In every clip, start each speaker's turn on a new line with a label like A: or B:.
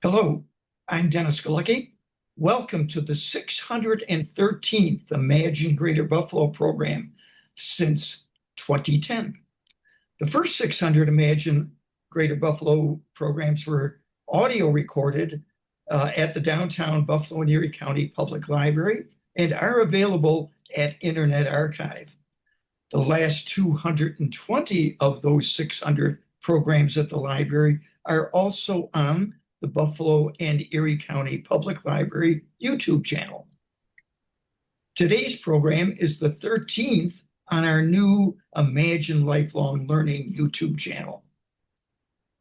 A: Hello, I'm Dennis Galecki. Welcome to the 613th Imagine Greater Buffalo program since 2010. The first 600 Imagine Greater Buffalo programs were audio recorded at the downtown Buffalo and Erie County Public Library and are available at Internet Archive. The last 220 of those 600 programs at the library are also on the Buffalo and Erie County Public Library YouTube channel. Today's program is the 13th on our new Imagine Lifelong Learning YouTube channel.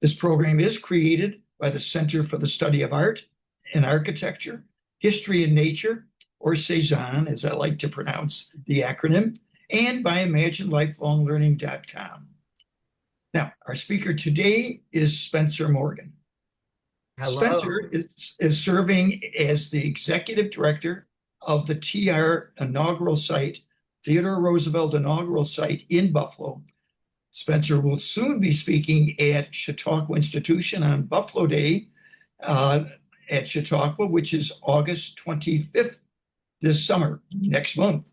A: This program is created by the Center for the Study of Art and Architecture, History and Nature, or C-SAAHN, as I like to pronounce the acronym, and by ImagineLifelongLearning.com. Now, our speaker today is Spencer Morgan.
B: Hello.
A: Spencer is serving as the executive director of the TR Inaugural Site, Theodore Roosevelt Inaugural Site in Buffalo. Spencer will soon be speaking at Chautauqua Institution on Buffalo Day at Chautauqua, which is August 25th this summer, next month.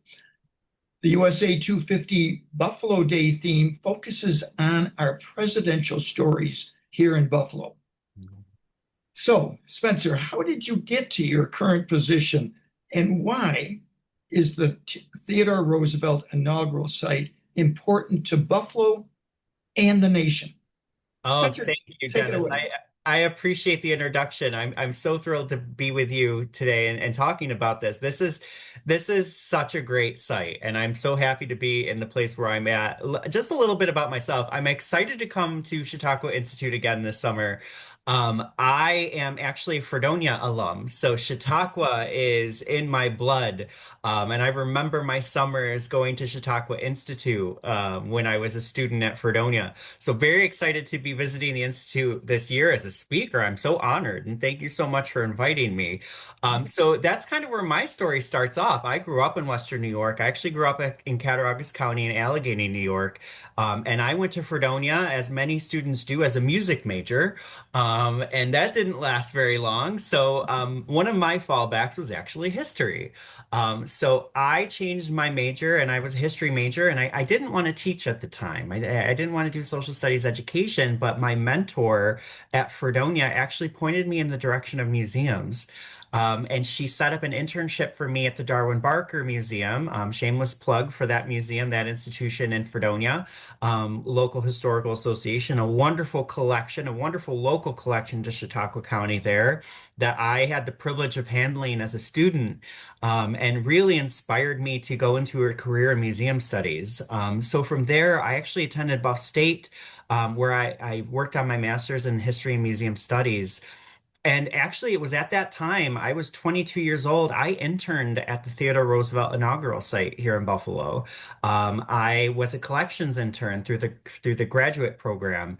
A: The USA 250 Buffalo Day theme focuses on our presidential stories here in Buffalo. So, Spencer, how did you get to your current position, and why is the Theodore Roosevelt Inaugural Site important to Buffalo and the nation?
B: Oh,
A: Spencer,
B: thank you,
A: take it
B: Dennis.
A: away.
B: I appreciate the introduction. I'm so thrilled to be with you today and talking about this. This is such a great site, and I'm so happy to be in the place where I'm at. Just a little bit about myself. I'm excited to come to Chautauqua Institute again this summer. I am actually a Fredonia alum, so Chautauqua is in my blood. And I remember my summers going to Chautauqua Institute when I was a student at Fredonia. So very excited to be visiting the Institute this year as a speaker. I'm so honored, and thank you so much for inviting me. So that's kind of where my story starts off. I grew up in Western New York. I actually grew up in Cattaraugus County in Allegheny, New York. And I went to Fredonia, as many students do, as a music major. And that didn't last very long. So one of my fallbacks was actually history. So I changed my major, and I was a history major, and I didn't want to teach at the time. I didn't want to do social studies education, but my mentor at Fredonia actually pointed me in the direction of museums. And she set up an internship for me at the Darwin Barker Museum. Shameless plug for that museum, that institution in Fredonia, local historical association, a wonderful collection, a wonderful local collection to Chautauqua County there that I had the privilege of handling as a student, and really inspired me to go into a career in museum studies. So from there, I actually attended Buff State, where I worked on my master's in history and museum studies. And actually, it was at that time, I was 22 years old. I interned at the Theodore Roosevelt Inaugural Site here in Buffalo. I was a collections intern through the graduate program.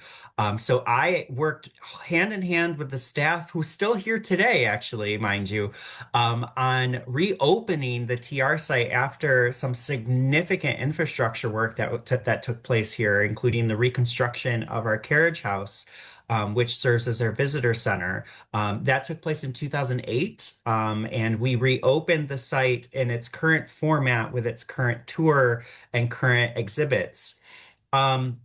B: So I worked hand in hand with the staff who's still here today, actually, mind you, on reopening the TR site after some significant infrastructure work that took place here, including the reconstruction of our carriage house, which serves as our visitor center. That took place in 2008, and we reopened the site in its current format with its current tour and current exhibits. Um,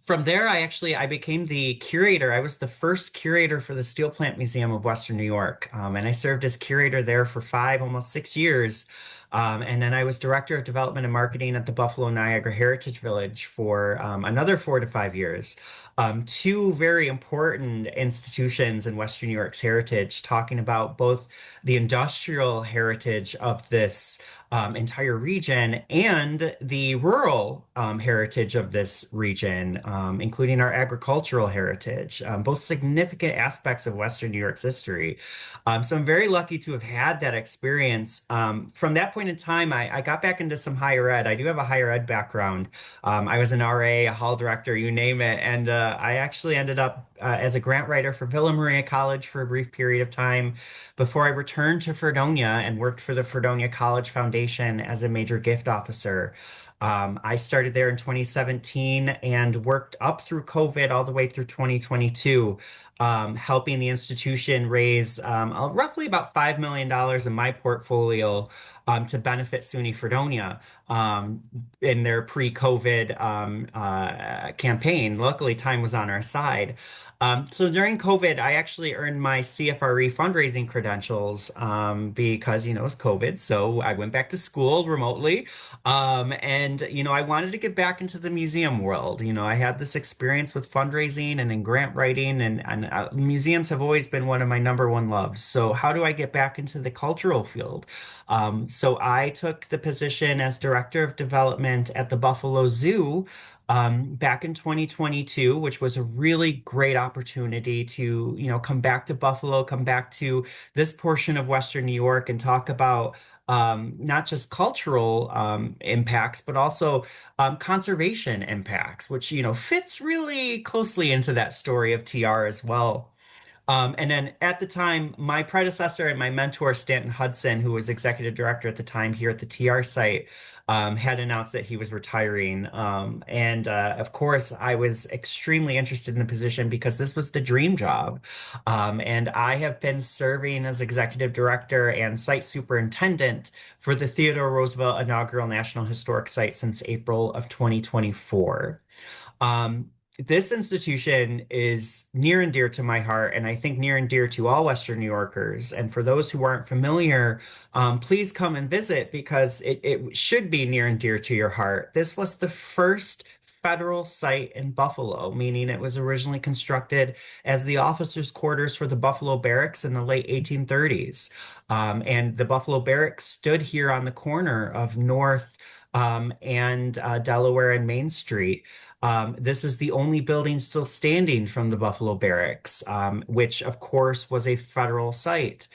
B: from there, I became the curator. I was the first curator for the Steel Plant Museum of Western New York, and I served as curator there for almost 6 years. And then I was director of development and marketing at the Buffalo Niagara Heritage Village for another 4 to 5 years. Two very important institutions in Western New York's heritage, talking about both the industrial heritage of this entire region and the rural heritage of this region, including our agricultural heritage, both significant aspects of Western New York's history. So I'm very lucky to have had that experience. From that point in time, I got back into some higher ed. I do have a higher ed background. I was an RA, a hall director, you name it. And I actually ended up as a grant writer for Villa Maria College for a brief period of time before I returned to Fredonia and worked for the Fredonia College Foundation as a major gift officer. I started there in 2017 and worked up through COVID all the way through 2022, helping the institution raise roughly about $5 million in my portfolio to benefit SUNY Fredonia in their pre-COVID campaign. Luckily, time was on our side. So during COVID, I actually earned my CFRE fundraising credentials because, it's COVID. So I went back to school remotely. And I wanted to get back into the museum world. I had this experience with fundraising and in grant writing, and museums have always been one of my number one loves. So how do I get back into the cultural field? So I took the position as director of development at the Buffalo Zoo back in 2022, which was a really great opportunity to, come back to Buffalo, come back to this portion of Western New York and talk about not just cultural impacts, but also conservation impacts, which, fits really closely into that story of TR as well. And then at the time, my predecessor and my mentor, Stanton Hudson, who was executive director at the time here at the TR site, had announced that he was retiring. And of course, I was extremely interested in the position because this was the dream job. And I have been serving as executive director and site superintendent for the Theodore Roosevelt Inaugural National Historic Site since April of 2024. Um, this institution is near and dear to my heart, and I think near and dear to all Western New Yorkers. And for those who aren't familiar, please come and visit because it should be near and dear to your heart. This was the first federal site in Buffalo, meaning it was originally constructed as the officers' quarters for the Buffalo Barracks in the late 1830s. And the Buffalo Barracks stood here on the corner of North and Delaware and Main Street. This is the only building still standing from the Buffalo Barracks, which of course was a federal site.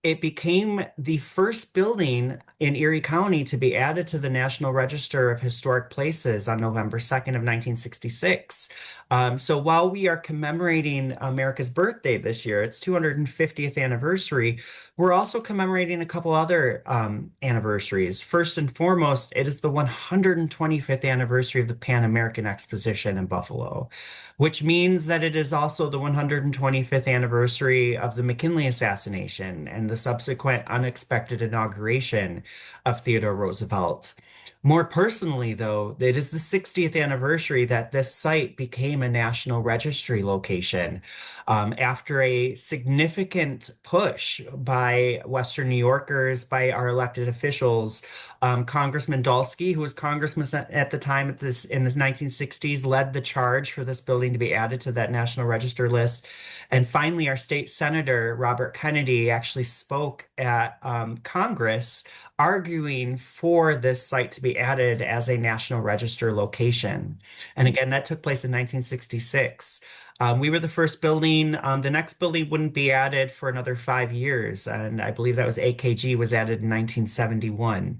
B: It became the first building in Erie County to be added to the National Register of Historic Places on November 2nd of 1966. So while we are commemorating America's birthday this year, its 250th anniversary, we're also commemorating a couple other anniversaries. First and foremost, it is the 125th anniversary of the Pan American Exposition in Buffalo, which means that it is also the 125th anniversary of the McKinley assassination and the subsequent unexpected inauguration of Theodore Roosevelt. More personally, though, it is the 60th anniversary that this site became a National Registry location after a significant push by Western New Yorkers, by our elected officials. Congressman Dulski, who was congressman at the time in the 1960s, led the charge for this building to be added to that National Register list. And finally, our state senator, Robert Kennedy, actually spoke at Congress arguing for this site to be added as a National Register location. And again, that took place in 1966. We were the first building. The next building wouldn't be added for another 5 years. And I believe that was AKG was added in 1971.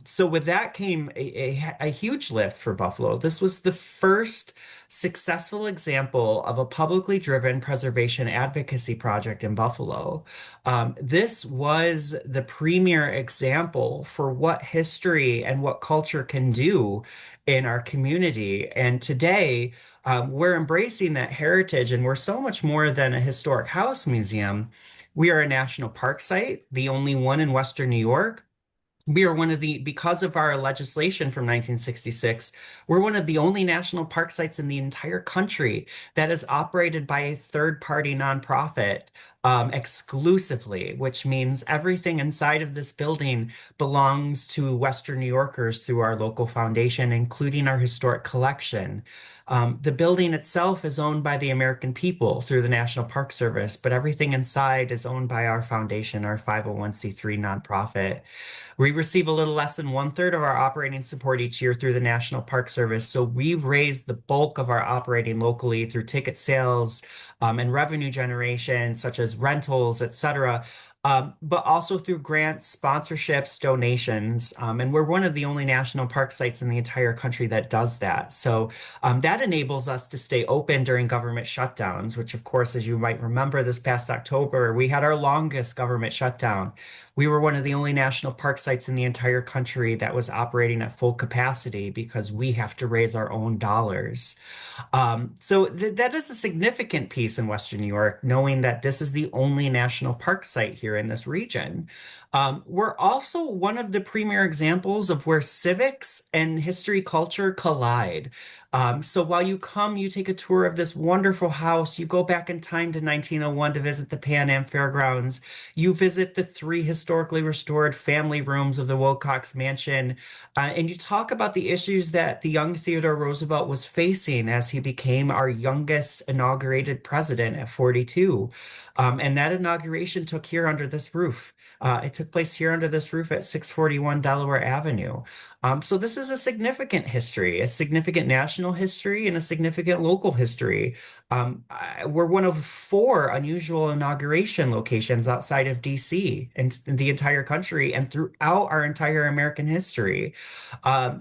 B: So with that came a huge lift for Buffalo. This was the first successful example of a publicly driven preservation advocacy project in Buffalo. This was the premier example for what history and what culture can do in our community. And today, we're embracing that heritage, and we're so much more than a historic house museum. We are a national park site, the only one in Western New York. We are because of our legislation from 1966, we're one of the only national park sites in the entire country that is operated by a third-party nonprofit exclusively, which means everything inside of this building belongs to Western New Yorkers through our local foundation, including our historic collection. The building itself is owned by the American people through the National Park Service, but everything inside is owned by our foundation, our 501c3 nonprofit. We receive a little less than 1/3 of our operating support each year through the National Park Service. So we've raised the bulk of our operating locally through ticket sales and revenue generation, such as rentals, etc. but also through grants, sponsorships, donations. And we're one of the only national park sites in the entire country that does that. So that enables us to stay open during government shutdowns, which, of course, as you might remember, this past October, we had our longest government shutdown. We were one of the only national park sites in the entire country that was operating at full capacity because we have to raise our own dollars. So that is a significant piece in Western New York, knowing that this is the only national park site here in this region. We're also one of the premier examples of where civics and history culture collide. So while you come, you take a tour of this wonderful house, you go back in time to 1901 to visit the Pan Am Fairgrounds, you visit the three historically restored family rooms of the Wilcox Mansion, and you talk about the issues that the young Theodore Roosevelt was facing as he became our youngest inaugurated president at 42. And that inauguration took here under this roof. It took place here under this roof at 641 Delaware Avenue. So this is a significant history, a significant national history, and a significant local history. We're one of four unusual inauguration locations outside of DC and in the entire country and throughout our entire American history.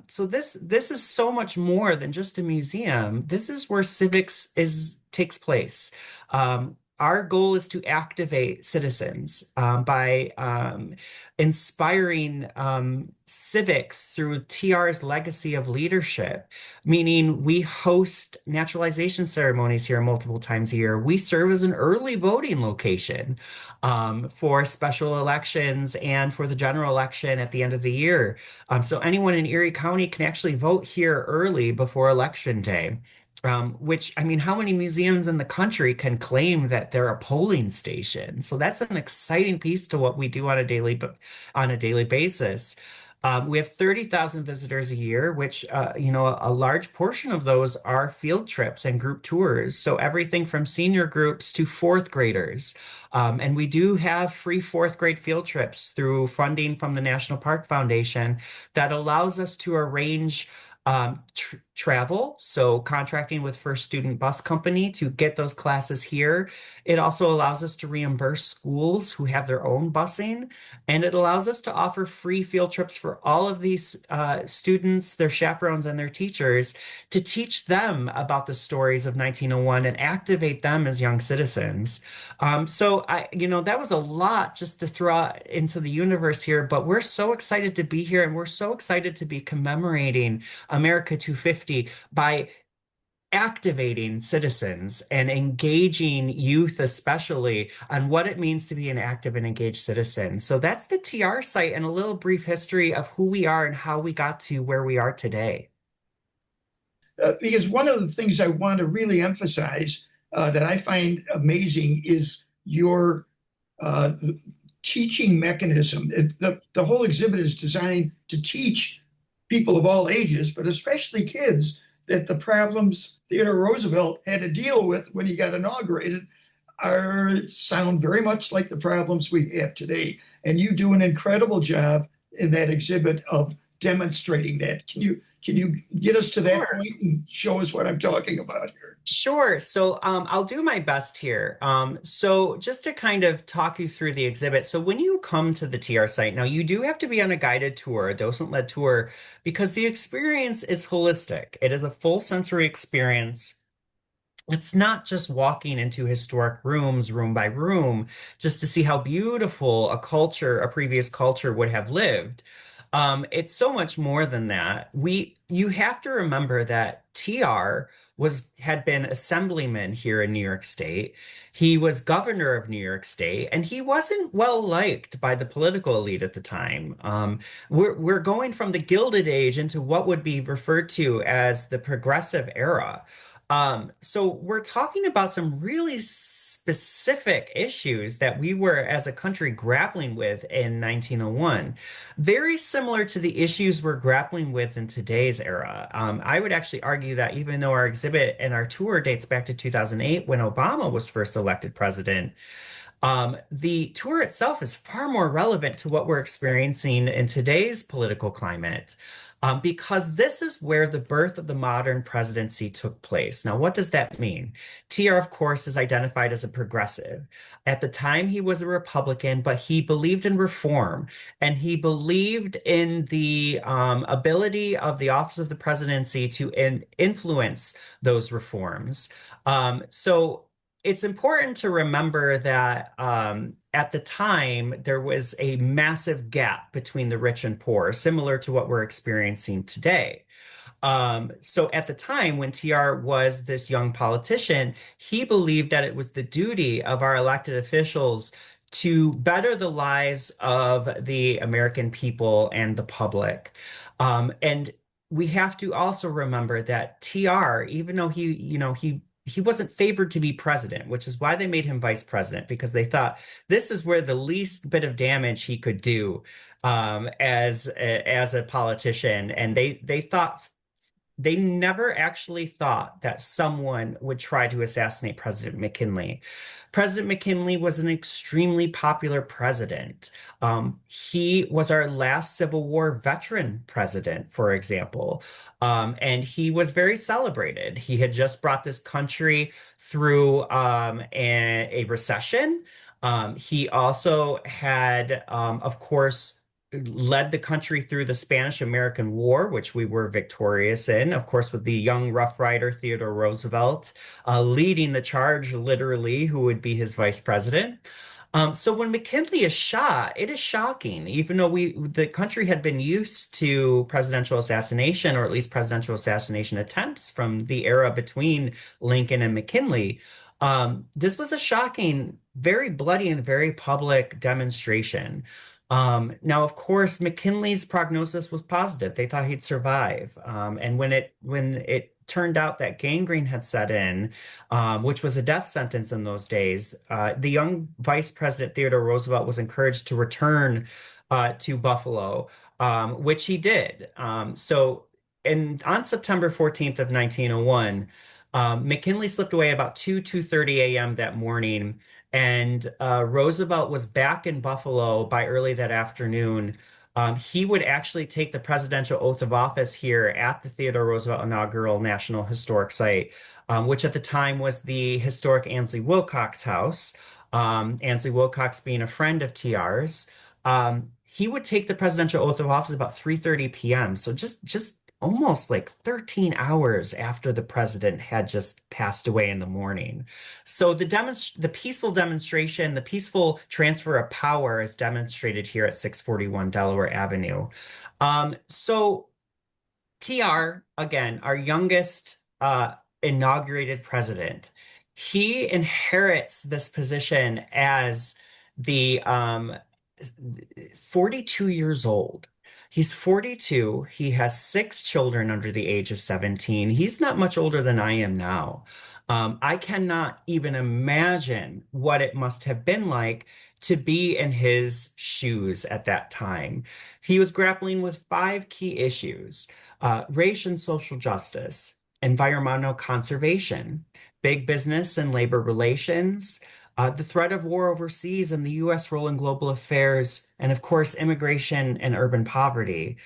B: So this is so much more than just a museum. This is where civics is takes place. Our goal is to activate citizens by inspiring civics through TR's legacy of leadership, meaning we host naturalization ceremonies here multiple times a year. We serve as an early voting location for special elections and for the general election at the end of the year. So anyone in Erie County can actually vote here early before Election Day. Which, I mean, how many museums in the country can claim that they're a polling station? So that's an exciting piece to what we do on a daily basis. We have 30,000 visitors a year, which, a large portion of those are field trips and group tours. So everything from senior groups to fourth graders. And we do have free fourth grade field trips through funding from the National Park Foundation that allows us to arrange travel, so contracting with First Student Bus Company to get those classes here. It also allows us to reimburse schools who have their own busing, and it allows us to offer free field trips for all of these students, their chaperones, and their teachers to teach them about the stories of 1901 and activate them as young citizens. That was a lot just to throw out into the universe here, but we're so excited to be here and we're so excited to be commemorating America 250 by activating citizens and engaging youth, especially on what it means to be an active and engaged citizen. So that's the TR site and a little brief history of who we are and how we got to where we are today.
A: Because one of the things I want to really emphasize that I find amazing is your teaching mechanism. The whole exhibit is designed to teach people of all ages, but especially kids, that the problems Theodore Roosevelt had to deal with when he got inaugurated sound very much like the problems we have today. And you do an incredible job in that exhibit of demonstrating that. Can you get us to that
B: Sure.
A: point and show us what I'm talking about here?
B: Sure. So I'll do my best here. So just to kind of talk you through the exhibit. So when you come to the TR site, now you do have to be on a guided tour, a docent-led tour, because the experience is holistic. It is a full sensory experience. It's not just walking into historic rooms, room by room, just to see how beautiful a previous culture would have lived. It's so much more than that. You have to remember that TR had been assemblyman here in New York State. He was governor of New York State, and he wasn't well liked by the political elite at the time. We're going from the Gilded Age into what would be referred to as the Progressive Era. So we're talking about some really specific issues that we were as a country grappling with in 1901, very similar to the issues we're grappling with in today's era. I would actually argue that even though our exhibit and our tour dates back to 2008 when Obama was first elected president, The tour itself is far more relevant to what we're experiencing in today's political climate, because this is where the birth of the modern presidency took place. Now, what does that mean? TR, of course, is identified as a progressive. At the time, he was a Republican, but he believed in reform and he believed in the ability of the office of the presidency to influence those reforms. So it's important to remember that at the time, there was a massive gap between the rich and poor, similar to what we're experiencing today. So at the time, when TR was this young politician, he believed that it was the duty of our elected officials to better the lives of the American people and the public. And we have to also remember that TR, even though he wasn't favored to be president, which is why they made him vice president, because they thought this is where the least bit of damage he could do as a politician. And they thought they never actually thought that someone would try to assassinate President McKinley. President McKinley was an extremely popular president. He was our last Civil War veteran president, for example, and he was very celebrated. He had just brought this country through a recession. He also had, of course, led the country through the Spanish-American War, which we were victorious in, of course, with the young Rough Rider Theodore Roosevelt leading the charge, literally, who would be his vice president. So when McKinley is shot, it is shocking, even though the country had been used to presidential assassination, or at least presidential assassination attempts from the era between Lincoln and McKinley. This was a shocking, very bloody and very public demonstration. Now, of course, McKinley's prognosis was positive. They thought he'd survive. And when it turned out that gangrene had set in, which was a death sentence in those days, the young Vice President Theodore Roosevelt was encouraged to return to Buffalo, which he did. On September 14th of 1901, McKinley slipped away about 2:30 a.m. that morning, and Roosevelt was back in Buffalo by early that afternoon. He would actually take the presidential oath of office here at the Theodore Roosevelt Inaugural National Historic Site, which at the time was the historic Ansley Wilcox House. Ansley Wilcox being a friend of TR's. He would take the presidential oath of office about 3:30 p.m. So just almost like 13 hours after the president had just passed away in the morning. So the peaceful demonstration, the peaceful transfer of power is demonstrated here at 641 Delaware Avenue. So TR, again, our youngest inaugurated president, he inherits this position as the 42 years old. He's 42. He has 6 children under the age of 17. He's not much older than I am now. I cannot even imagine what it must have been like to be in his shoes at that time. He was grappling with 5 key issues: race and social justice, environmental conservation, big business and labor relations, the threat of war overseas and the U.S. role in global affairs, and of course, immigration and urban poverty.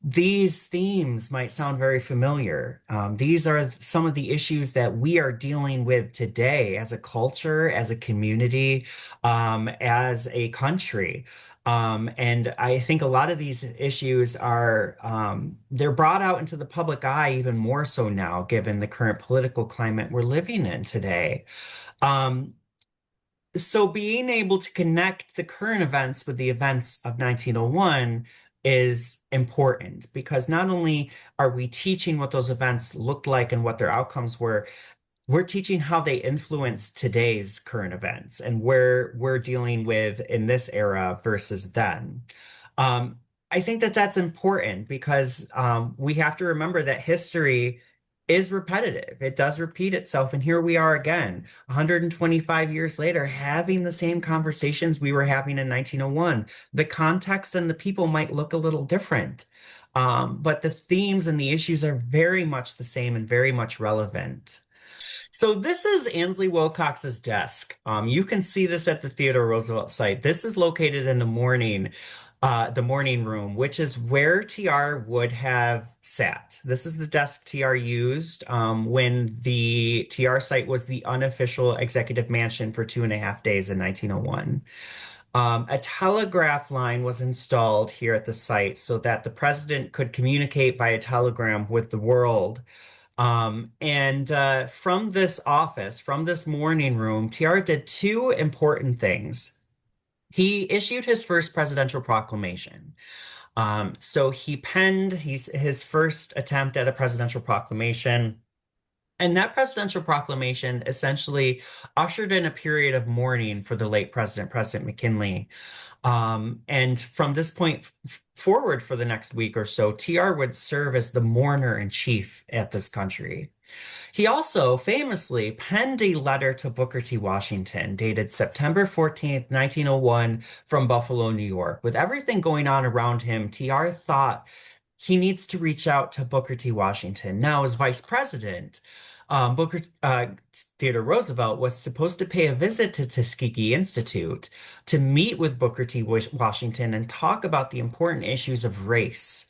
B: These themes might sound very familiar. These are some of the issues that we are dealing with today as a culture, as a community, as a country. And I think a lot of these issues are, they're brought out into the public eye even more so now, given the current political climate we're living in today. So being able to connect the current events with the events of 1901 is important, because not only are we teaching what those events looked like and what their outcomes were, we're teaching how they influence today's current events and where we're dealing with in this era versus then. I think that that's important because we have to remember that history is repetitive. It does repeat itself. And here we are again, 125 years later, having the same conversations we were having in 1901. The context and the people might look a little different, but the themes and the issues are very much the same and very much relevant. So this is Ansley Wilcox's desk. You can see this at the Theodore Roosevelt site. This is located in the morning room, which is where TR would have sat. This is the desk TR used when the TR site was the unofficial executive mansion for 2.5 days in 1901. A telegraph line was installed here at the site so that the president could communicate via telegram with the world. And from this office, from this morning room, TR did two important things. He issued his first presidential proclamation. So he penned his first attempt at a presidential proclamation. And that presidential proclamation essentially ushered in a period of mourning for the late president, President McKinley. And from this point forward for the next week or so, TR would serve as the mourner in chief at this country. He also famously penned a letter to Booker T. Washington dated September 14th, 1901, from Buffalo, New York. With everything going on around him, TR thought he needs to reach out to Booker T. Washington. Now, as vice president, Booker Theodore Roosevelt was supposed to pay a visit to Tuskegee Institute to meet with Booker T. Washington and talk about the important issues of race.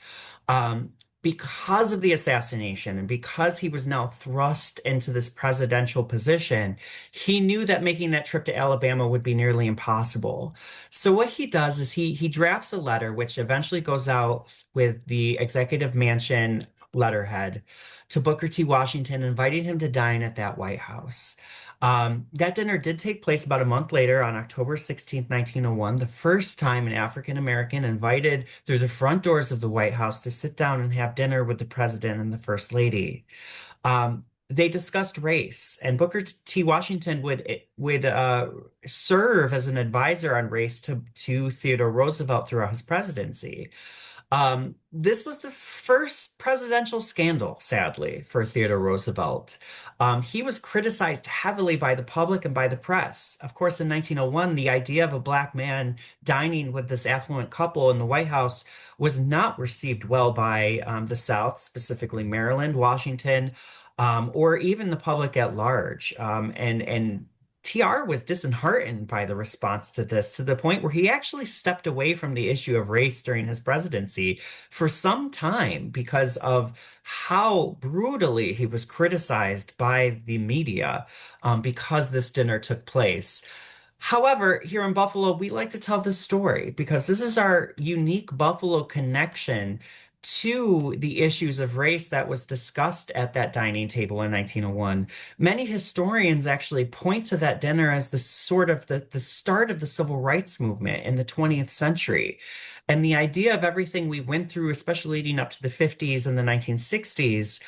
B: Um, because of the assassination and because he was now thrust into this presidential position, he knew that making that trip to Alabama would be nearly impossible. So what he does is he drafts a letter which eventually goes out with the executive mansion letterhead to Booker T. Washington, inviting him to dine at that White House. That dinner did take place about a month later on October 16th, 1901, the first time an African American invited through the front doors of the White House to sit down and have dinner with the president and the first lady. They discussed race, and Booker T. Washington would serve as an advisor on race to Theodore Roosevelt throughout his presidency. This was the first presidential scandal, sadly, for Theodore Roosevelt. He was criticized heavily by the public and by the press. Of course, in 1901, the idea of a black man dining with this affluent couple in the White House was not received well by the South, specifically Maryland, Washington, or even the public at large. And TR was disheartened by the response to this to the point where he actually stepped away from the issue of race during his presidency for some time because of how brutally he was criticized by the media because this dinner took place. However, here in Buffalo, we like to tell this story because this is our unique Buffalo connection to the issues of race that was discussed at that dining table in 1901. Many historians actually point to that dinner as the sort of the start of the civil rights movement in the 20th century. And the idea of everything we went through, especially leading up to the 50s and the 1960s,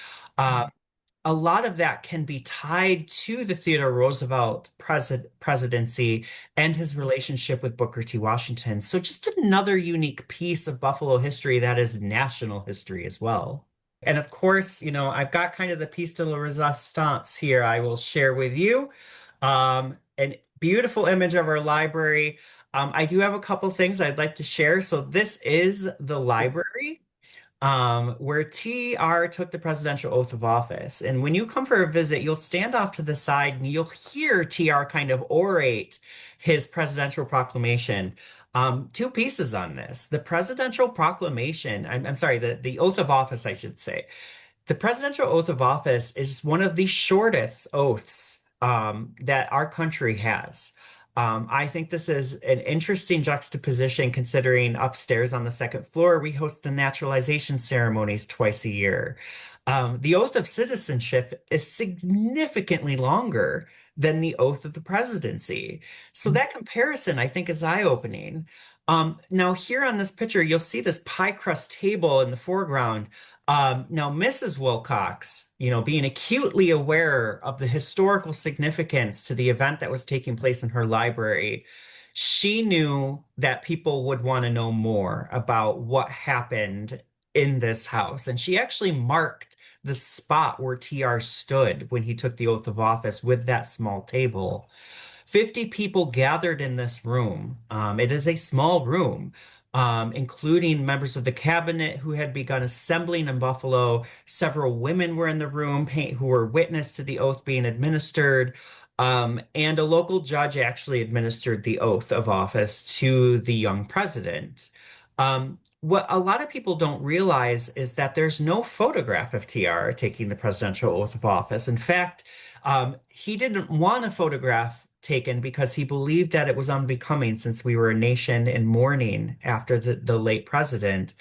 B: a lot of that can be tied to the Theodore Roosevelt presidency and his relationship with Booker T. Washington. So just another unique piece of Buffalo history that is national history as well. And of course, I've got kind of the piece de la resistance here I will share with you. An beautiful image of our library. I do have a couple things I'd like to share. So this is the library where TR took the presidential oath of office. And when you come for a visit, you'll stand off to the side and you'll hear TR kind of orate his presidential proclamation. Two pieces on this. The presidential proclamation, I'm sorry, the oath of office, I should say. The presidential oath of office is one of the shortest oaths that our country has. I think this is an interesting juxtaposition considering upstairs on the second floor, we host the naturalization ceremonies twice a year. The oath of citizenship is significantly longer than the oath of the presidency. So that comparison, I think, is eye-opening. Now, here on this picture, you'll see this pie crust table in the foreground. Now, Mrs. Wilcox, being acutely aware of the historical significance to the event that was taking place in her library, she knew that people would want to know more about what happened in this house. And she actually marked the spot where TR stood when he took the oath of office with that small table. 50 people gathered in this room. It is a small room, including members of the cabinet who had begun assembling in Buffalo. Several women were in the room who were witness to the oath being administered. And a local judge actually administered the oath of office to the young president. What a lot of people don't realize is that there's no photograph of TR taking the presidential oath of office. In fact, he didn't want a photograph taken because he believed that it was unbecoming since we were a nation in mourning after the late president.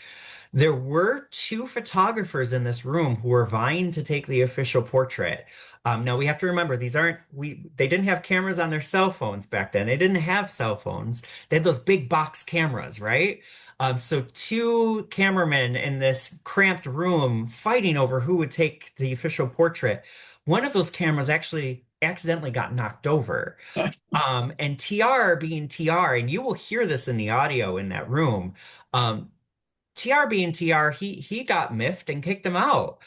B: There were two photographers in this room who were vying to take the official portrait. Now we have to remember they didn't have cameras on their cell phones back then. They didn't have cell phones. They had those big box cameras, right? So two cameramen in this cramped room fighting over who would take the official portrait. One of those cameras actually accidentally got knocked over. And TR being TR, and you will hear this in the audio in that room. TR being TR, he got miffed and kicked him out.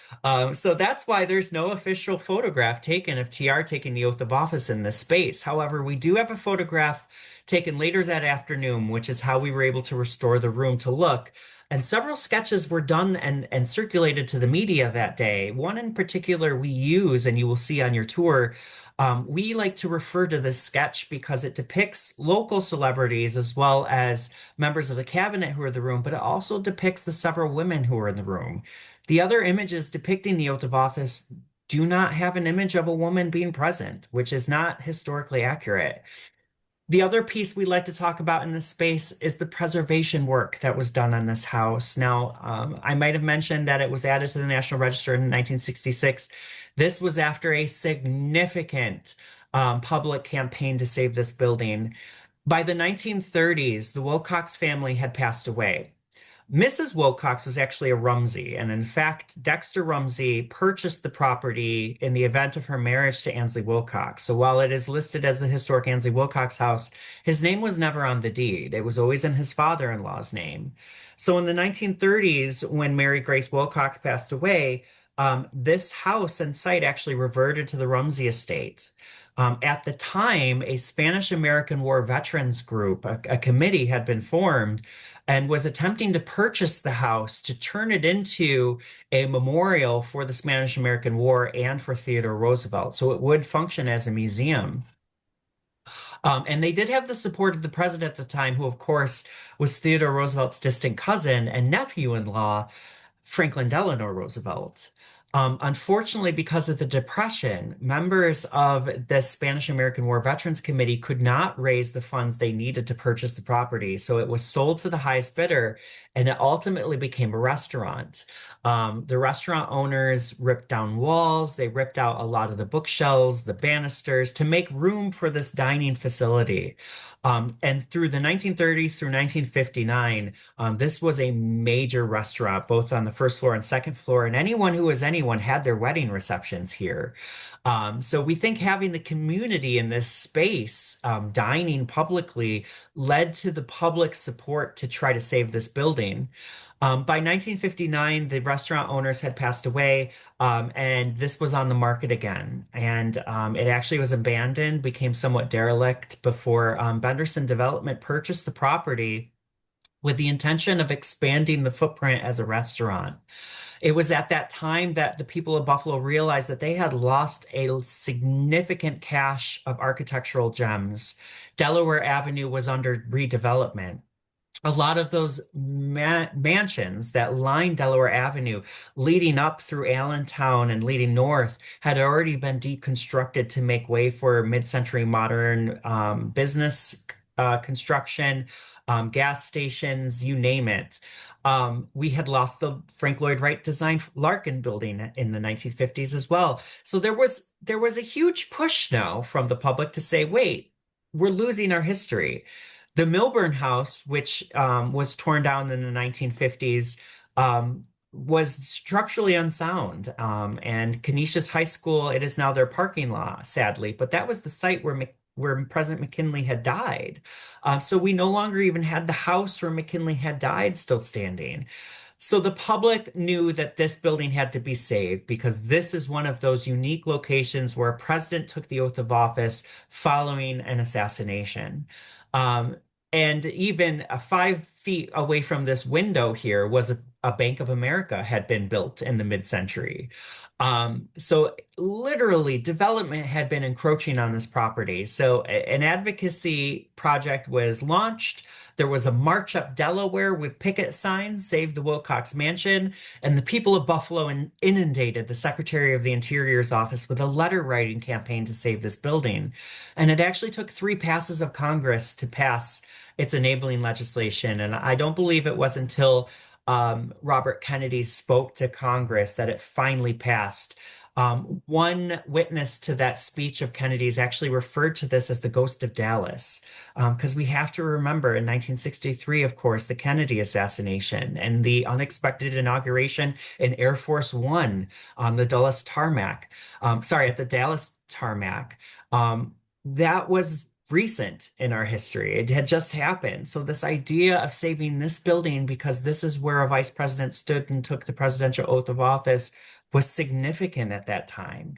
B: So that's why there's no official photograph taken of TR taking the oath of office in this space. However, we do have a photograph taken later that afternoon, which is how we were able to restore the room to look. And several sketches were done and circulated to the media that day. One in particular we use, and you will see on your tour. We like to refer to this sketch because it depicts local celebrities as well as members of the cabinet who are in the room, but it also depicts the several women who are in the room. The other images depicting the oath of office do not have an image of a woman being present, which is not historically accurate. The other piece we like to talk about in this space is the preservation work that was done on this house. Now, I might have mentioned that it was added to the National Register in 1966. This was after a significant public campaign to save this building. By the 1930s, the Wilcox family had passed away. Mrs. Wilcox was actually a Rumsey, and in fact, Dexter Rumsey purchased the property in the event of her marriage to Ansley Wilcox. So while it is listed as the historic Ansley Wilcox house, his name was never on the deed. It was always in his father-in-law's name. So in the 1930s, when Mary Grace Wilcox passed away, this house and site actually reverted to the Rumsey estate. At the time, a Spanish-American War veterans group, a committee had been formed and was attempting to purchase the house to turn it into a memorial for the Spanish-American War and for Theodore Roosevelt. So it would function as a museum. And they did have the support of the president at the time, who, of course, was Theodore Roosevelt's distant cousin and nephew-in-law, Franklin Delano Roosevelt. Unfortunately, because of the Depression, members of the Spanish-American War Veterans Committee could not raise the funds they needed to purchase the property. So it was sold to the highest bidder, and it ultimately became a restaurant. The restaurant owners ripped down walls. They ripped out a lot of the bookshelves, the banisters to make room for this dining facility. And through the 1930s through 1959, this was a major restaurant, both on the first floor and second floor, and anyone who was anyone had their wedding receptions here. So we think having the community in this space, dining publicly, led to the public support to try to save this building. By 1959, the restaurant owners had passed away, and this was on the market again. And it actually was abandoned, became somewhat derelict before Benderson Development purchased the property with the intention of expanding the footprint as a restaurant. It was at that time that the people of Buffalo realized that they had lost a significant cache of architectural gems. Delaware Avenue was under redevelopment. A lot of those mansions that line Delaware Avenue leading up through Allentown and leading north had already been deconstructed to make way for mid-century modern business construction, gas stations, you name it. We had lost the Frank Lloyd Wright designed Larkin building in the 1950s as well. So there was a huge push now from the public to say, wait, we're losing our history. The Milburn House, which was torn down in the 1950s, was structurally unsound. And Canisius High School, it is now their parking lot, sadly, but that was the site where President McKinley had died. So we no longer even had the house where McKinley had died still standing. So the public knew that this building had to be saved because this is one of those unique locations where a president took the oath of office following an assassination. And even 5 feet away from this window here was a Bank of America had been built in the mid-century. So literally development had been encroaching on this property. So an advocacy project was launched. There was a march up Delaware with picket signs, Save the Wilcox Mansion, and the people of Buffalo inundated the Secretary of the Interior's office with a letter writing campaign to save this building. And it actually took 3 passes of Congress to pass its enabling legislation. And I don't believe it was until Robert Kennedy spoke to Congress that it finally passed. One witness to that speech of Kennedy's actually referred to this as the ghost of Dallas, because we have to remember in 1963, of course, the Kennedy assassination and the unexpected inauguration in Air Force One on the Dulles tarmac. At the Dallas tarmac. That was recent in our history. It had just happened. So this idea of saving this building because this is where a vice president stood and took the presidential oath of office was significant at that time.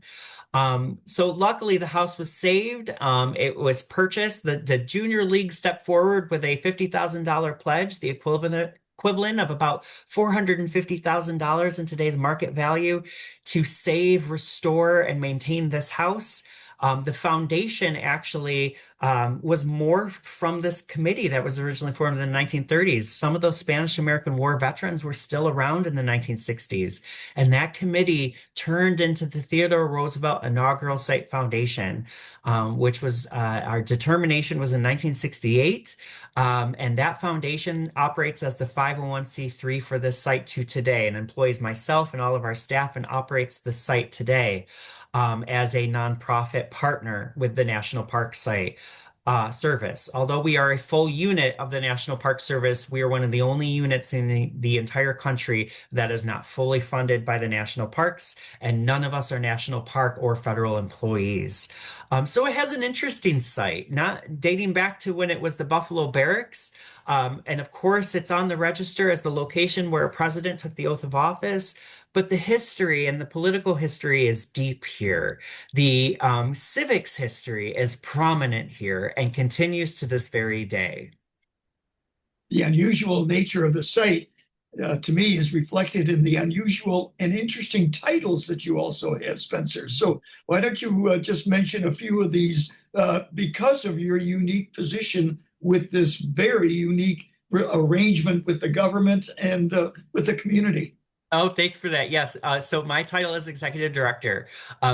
B: So luckily the house was saved. It was purchased. The junior league stepped forward with a $50,000 pledge, the equivalent of about $450,000 in today's market value, to save, restore, and maintain this house. The foundation actually was morphed from this committee that was originally formed in the 1930s. Some of those Spanish-American War veterans were still around in the 1960s, and that committee turned into the Theodore Roosevelt Inaugural Site Foundation, which was our determination was in 1968, and that foundation operates as the 501c3 for this site to today, and employs myself and all of our staff and operates the site today. As a nonprofit partner with the National Park Site Service. Although we are a full unit of the National Park Service, we are one of the only units in the entire country that is not fully funded by the national parks, and none of us are national park or federal employees. So it has an interesting site, not dating back to when it was the Buffalo Barracks. And of course, it's on the register as the location where a president took the oath of office. But the history and the political history is deep here. The civics history is prominent here and continues to this very day.
A: The unusual nature of the site, to me, is reflected in the unusual and interesting titles that you also have, Spencer. So why don't you just mention a few of these because of your unique position with this very unique arrangement with the government and with the community.
B: Oh, thank you for that. Yes. So my title is executive director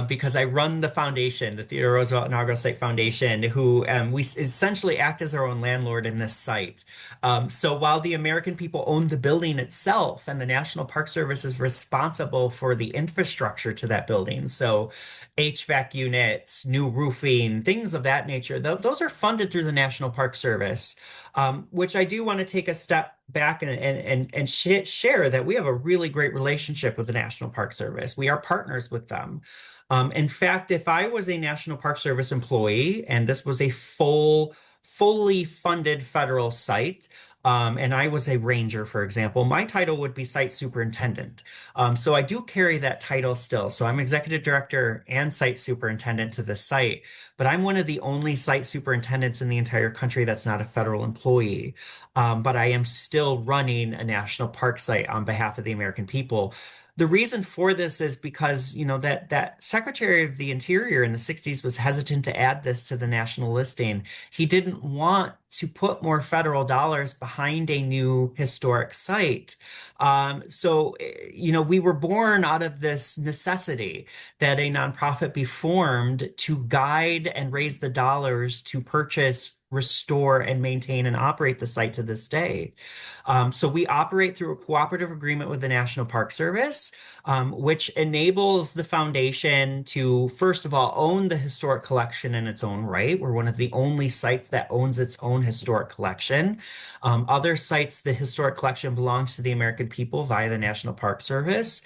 B: because I run the foundation, the Theodore Roosevelt Inaugural Site Foundation, who we essentially act as our own landlord in this site. So while the American people own the building itself and the National Park Service is responsible for the infrastructure to that building, so HVAC units, new roofing, things of that nature, those are funded through the National Park Service, which I do want to take a step back and share that we have a really great relationship with the National Park Service. We are partners with them. In fact, if I was a National Park Service employee and this was a fully funded federal site, and I was a ranger, for example, my title would be site superintendent. So I do carry that title still. So I'm executive director and site superintendent to the site, but I'm one of the only site superintendents in the entire country that's not a federal employee. But I am still running a national park site on behalf of the American people. The reason for this is because, that Secretary of the Interior in the 60s was hesitant to add this to the national listing. He didn't want to put more federal dollars behind a new historic site. So, we were born out of this necessity that a nonprofit be formed to guide and raise the dollars to purchase, restore, and maintain and operate the site to this day. So we operate through a cooperative agreement with the National Park Service, which enables the foundation to, first of all, own the historic collection in its own right. We're one of the only sites that owns its own historic collection. Other sites, the historic collection belongs to the American people via the National Park Service.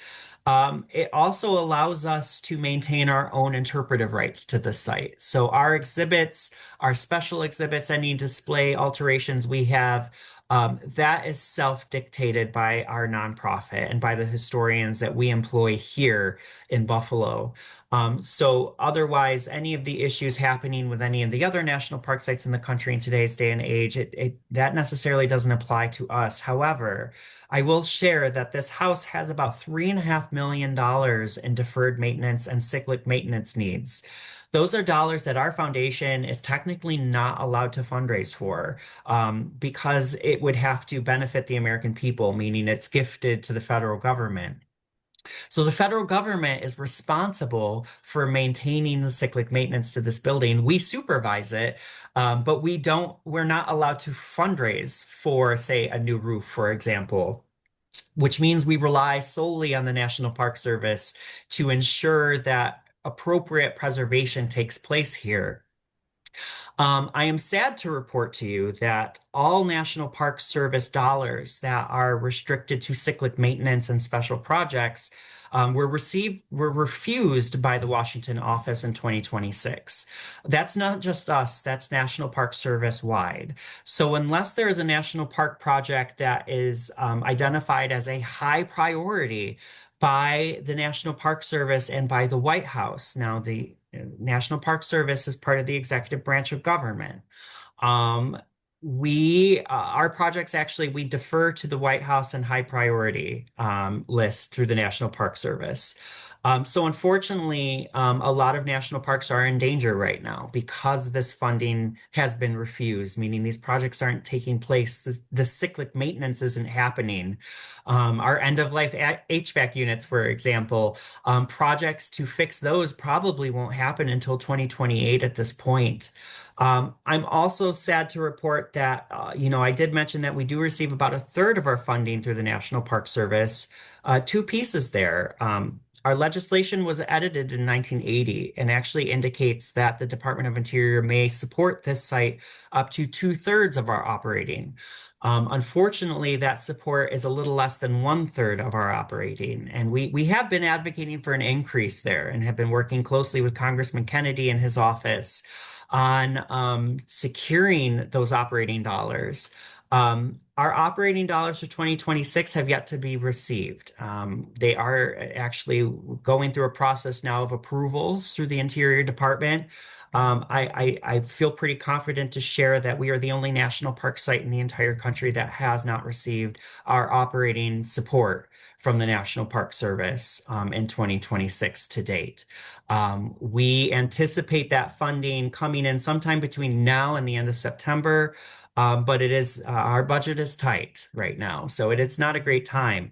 B: It also allows us to maintain our own interpretive rights to the site. So our exhibits, our special exhibits, any display alterations we have That is self-dictated by our nonprofit and by the historians that we employ here in Buffalo. So otherwise, any of the issues happening with any of the other national park sites in the country in today's day and age, that necessarily doesn't apply to us. However, I will share that this house has about $3.5 million in deferred maintenance and cyclic maintenance needs. Those are dollars that our foundation is technically not allowed to fundraise for, because it would have to benefit the American people, meaning it's gifted to the federal government. So the federal government is responsible for maintaining the cyclic maintenance to this building. We supervise it, but we're not allowed to fundraise for, say, a new roof, for example, which means we rely solely on the National Park Service to ensure that appropriate preservation takes place here. I am sad to report to you that all National Park Service dollars that are restricted to cyclic maintenance and special projects were refused by the Washington office in 2026. That's not just us, that's National Park Service wide. So unless there is a national park project that is identified as a high priority by the National Park Service and by the White House, now the National Park Service is part of the executive branch of government. Um, our projects actually, we defer to the White House and high priority list through the National Park Service. So unfortunately, a lot of national parks are in danger right now because this funding has been refused, meaning these projects aren't taking place. The cyclic maintenance isn't happening. Our end-of-life HVAC units, for example, projects to fix those probably won't happen until 2028 at this point. I'm also sad to report that, I did mention that we do receive about a third of our funding through the National Park Service. Two pieces there. Our legislation was edited in 1980 and actually indicates that the Department of Interior may support this site up to 2/3 of our operating. Unfortunately, that support is a little less than 1/3 of our operating. And we have been advocating for an increase there and have been working closely with Congressman Kennedy and his office on securing those operating dollars. Our operating dollars for 2026 have yet to be received. They are actually going through a process now of approvals through the Interior Department. I feel pretty confident to share that we are the only national park site in the entire country that has not received our operating support from the National Park Service in 2026 to date. We anticipate that funding coming in sometime between now and the end of September. But our budget is tight right now, so it's not a great time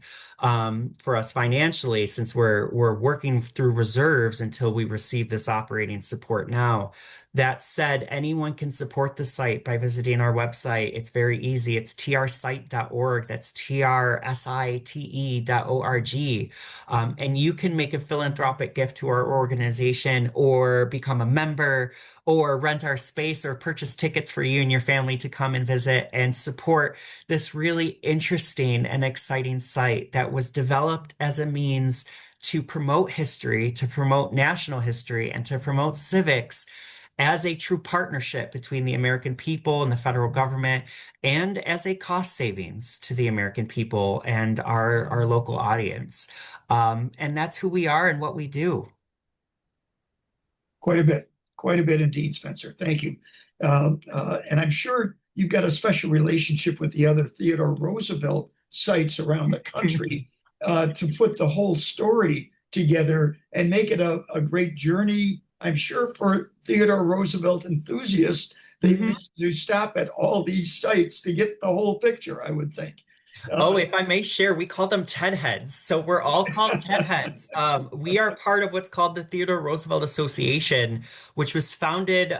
B: for us financially since we're working through reserves until we receive this operating support now. That said, anyone can support the site by visiting our website. It's very easy. It's trsite.org. That's trsite.org. And you can make a philanthropic gift to our organization or become a member or rent our space or purchase tickets for you and your family to come and visit and support this really interesting and exciting site that was developed as a means to promote history, to promote national history, and to promote civics as a true partnership between the American people and the federal government, and as a cost savings to the American people and our local audience. And that's who we are and what we do.
A: Quite a bit indeed, Spencer. Thank you. And I'm sure you've got a special relationship with the other Theodore Roosevelt sites around the country to put the whole story together and make it a great journey. I'm sure for Theodore Roosevelt enthusiasts, they need to stop at all these sites to get the whole picture, I would think.
B: If I may share, we call them TED Heads. So we're all called TED Heads. We are part of what's called the Theodore Roosevelt Association, which was founded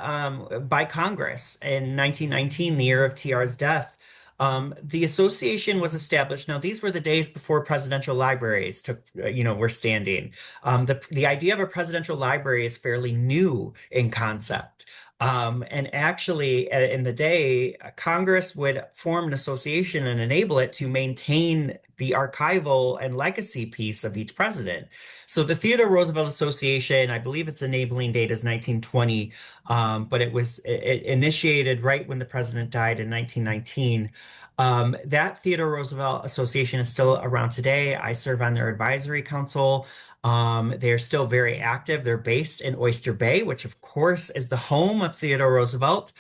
B: by Congress in 1919, the year of TR's death. The association was established. Now, these were the days before presidential libraries were standing. The idea of a presidential library is fairly new in concept. And actually, in the day, Congress would form an association and enable it to maintain the archival and legacy piece of each president. So the Theodore Roosevelt Association, I believe its enabling date is 1920, but it initiated right when the president died in 1919. That Theodore Roosevelt Association is still around today. I serve on their advisory council. They're still very active. They're based in Oyster Bay, which of course is the home of Theodore Roosevelt.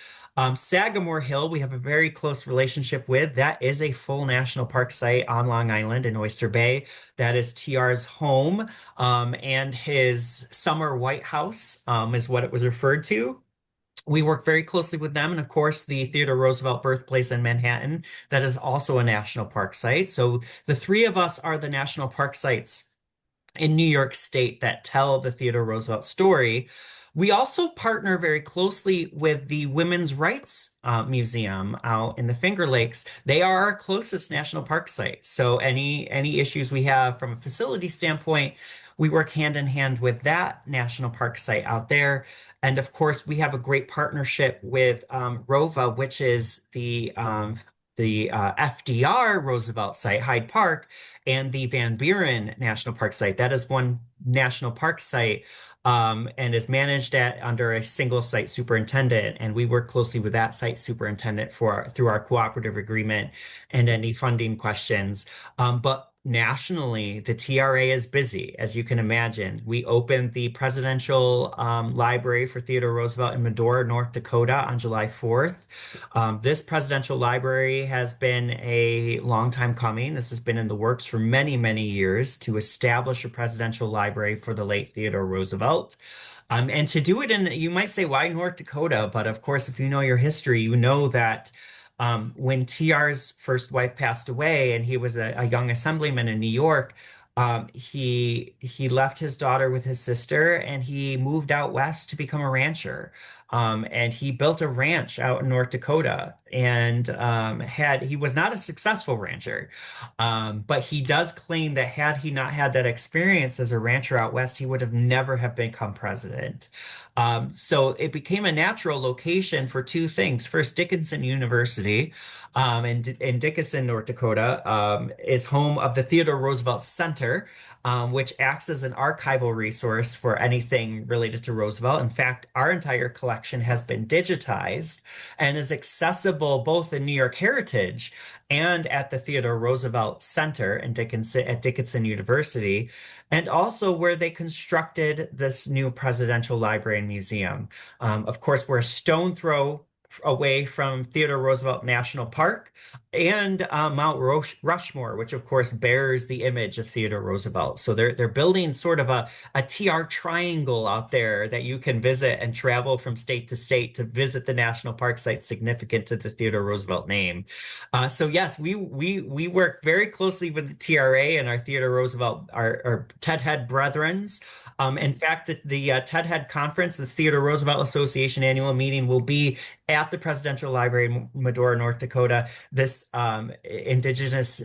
B: Sagamore Hill, we have a very close relationship with. That is a full national park site on Long Island in Oyster Bay. That is TR's home, and his summer White House, is what it was referred to. We work very closely with them, and of course, the Theodore Roosevelt birthplace in Manhattan, that is also a national park site. So the three of us are the national park sites in New York State that tell the Theodore Roosevelt story. We also partner very closely with the Women's Rights Museum out in the Finger Lakes. They are our closest national park site. So any issues we have from a facility standpoint, we work hand in hand with that national park site out there. And of course, we have a great partnership with ROVA, which is the FDR Roosevelt site, Hyde Park, and the Van Buren National Park site. That is one national park site, and is managed under a single site superintendent. And we work closely with that site superintendent through our cooperative agreement and any funding questions. But nationally, the TRA is busy, as you can imagine. We opened the Presidential Library for Theodore Roosevelt in Medora, North Dakota on July 4th. This presidential library has been a long time coming. This has been in the works for many, many years to establish a presidential library for the late Theodore Roosevelt. And to do it you might say, why North Dakota? But of course, if you know your history, you know that when TR's first wife passed away and he was a young assemblyman in New York, he left his daughter with his sister and he moved out west to become a rancher. And he built a ranch out in North Dakota and he was not a successful rancher. But he does claim that had he not had that experience as a rancher out west, he would have never have become president. So it became a natural location for two things. First, Dickinson University, in Dickinson, North Dakota, is home of the Theodore Roosevelt Center, which acts as an archival resource for anything related to Roosevelt. In fact, our entire collection has been digitized and is accessible both in New York Heritage and at the Theodore Roosevelt Center in Dickinson University, and also where they constructed this new presidential library and museum. Of course, we're a stone throw away from Theodore Roosevelt National Park and Mount Rushmore, which of course bears the image of Theodore Roosevelt. So they're building sort of a TR triangle out there that you can visit and travel from state to state to visit the national park sites significant to the Theodore Roosevelt name. So yes, we work very closely with the TRA and our Theodore Roosevelt, our Ted Head brethrens. In fact, the Ted Head Conference, the Theodore Roosevelt Association annual meeting, will be at the Presidential Library in Medora, North Dakota, this Indigenous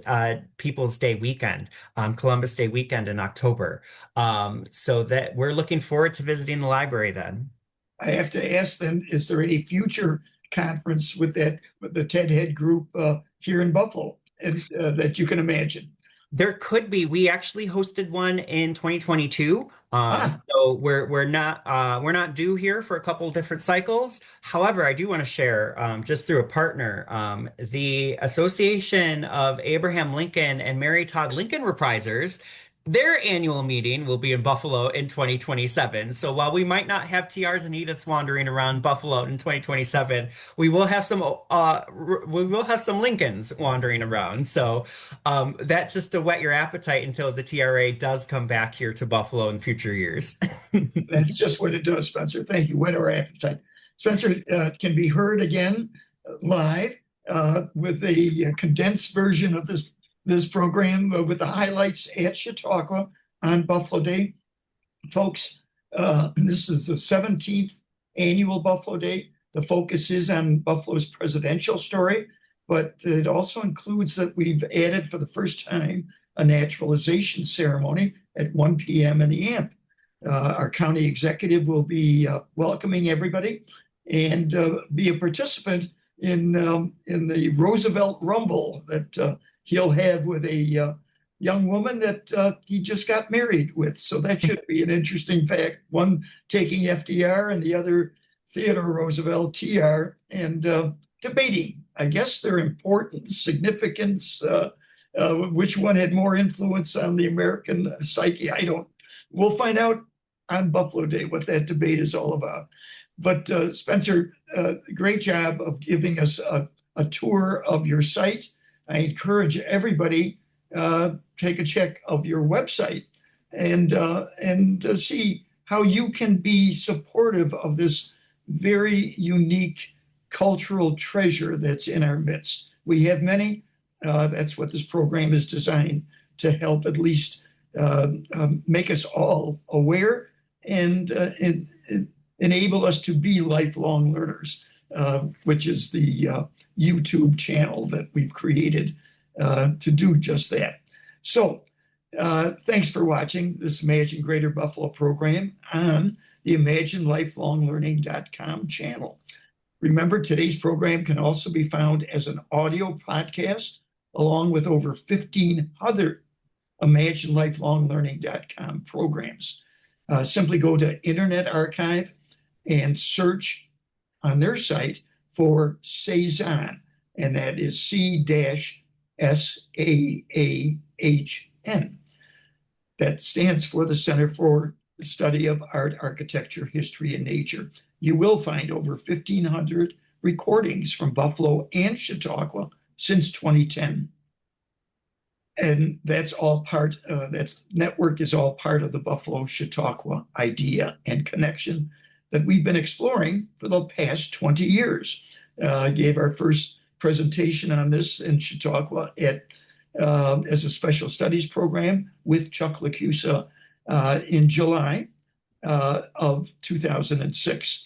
B: Peoples Day weekend, Columbus Day weekend in October. So that we're looking forward to visiting the library then.
A: I have to ask then, is there any future conference with the Ted Head group here in Buffalo and that you can imagine?
B: There could be. We actually hosted one in 2022. So we're not due here for a couple different cycles. However, I do want to share, just through a partner, the Association of Abraham Lincoln and Mary Todd Lincoln Reprisers. Their annual meeting will be in Buffalo in 2027. So while we might not have TRs and Ediths wandering around Buffalo in 2027, we will have some Lincolns wandering around. So that's just to whet your appetite until the TRA does come back here to Buffalo in future years.
A: That's just what it does, Spencer. Thank you. Whet our appetite. Spencer can be heard again live with a condensed version of this program with the highlights at Chautauqua on Buffalo Day. Folks, this is the 17th annual Buffalo Day. The focus is on Buffalo's presidential story, but it also includes that we've added for the first time a naturalization ceremony at 1 p.m. in the AMP. Our county executive will be welcoming everybody, and be a participant in the Roosevelt Rumble that he'll have with a young woman that he just got married with. So that should be an interesting fact. One taking FDR and the other Theodore Roosevelt, TR, and debating, I guess, their importance, significance, which one had more influence on the American psyche. We'll find out on Buffalo Day what that debate is all about. But Spencer, great job of giving us a tour of your site. I encourage everybody take a check of your website and see how you can be supportive of this very unique cultural treasure that's in our midst. We have many. That's what this program is designed to help at least make us all aware and enable us to be lifelong learners, which is the YouTube channel that we've created to do just that. So thanks for watching this Imagine Greater Buffalo program on the ImagineLifelongLearning.com channel. Remember, today's program can also be found as an audio podcast, along with over 15 other ImagineLifelongLearning.com programs. Simply go to Internet Archive and search on their site for C-SAAHN, and that is C-SAAHN. That stands for the Center for the Study of Art, Architecture, History, and Nature. You will find over 1,500 recordings from Buffalo and Chautauqua since 2010. And that's all part, that network is all part of the Buffalo-Chautauqua idea and connection that we've been exploring for the past 20 years. I gave our first presentation on this in Chautauqua as a special studies program with Chuck Lacusa in July of 2006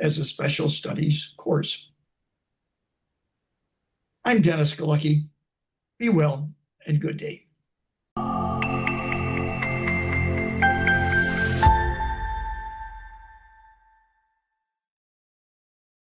A: as a special studies course. I'm Dennis Galucki. Be well and good day.